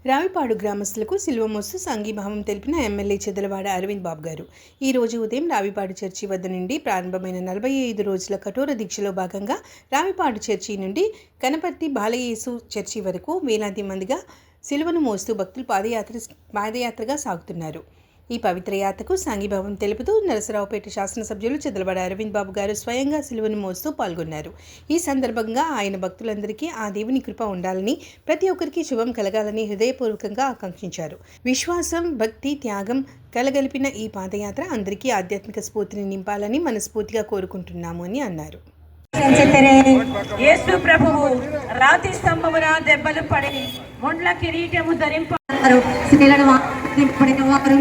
రావిపాడు గ్రామస్తులకు సిలువ మోస్తూ సంఘీభావం తెలిపిన ఎమ్మెల్యే చెదలవాడ అరవింద్ బాబు గారు ఈ రోజు ఉదయం రావిపాడు చర్చి వద్ద నుండి ప్రారంభమైన 45 రోజుల కఠోర దీక్షలో భాగంగా రావిపాడు చర్చి నుండి కనపర్తి బాలయేసు చర్చి వరకు వేలాది మందిగా సిలువను మోస్తూ భక్తులు పాదయాత్రగా సాగుతున్నారు. ఈ పవిత్ర యాత్రకు సంఘీభావం తెలుపుతూ నరసరావుపేట శాసనసభ్యులు చెదలవాడ అరవింద్ బాబు గారు స్వయంగా సిలువను మోస్తూ పాల్గొన్నారు. ఈ సందర్భంగా ఆయన భక్తులందరికీ ఆ దేవుని కృప ఉండాలని, ప్రతి ఒక్కరికి శుభం కలగాలని హృదయపూర్వకంగా ఆకాంక్షించారు. విశ్వాసం, భక్తి, త్యాగం కలగలిపిన ఈ పాదయాత్ర అందరికీ ఆధ్యాత్మిక స్ఫూర్తిని నింపాలని మనస్ఫూర్తిగా కోరుకుంటున్నాము అని అన్నారు. యేసు ప్రభువు రాతి స్తంభమున దెబ్బలు పడి ముండ్ల కిరీటము ధరింపారు. స్త్రీలను ఆశీర్వదింపబడిన వారు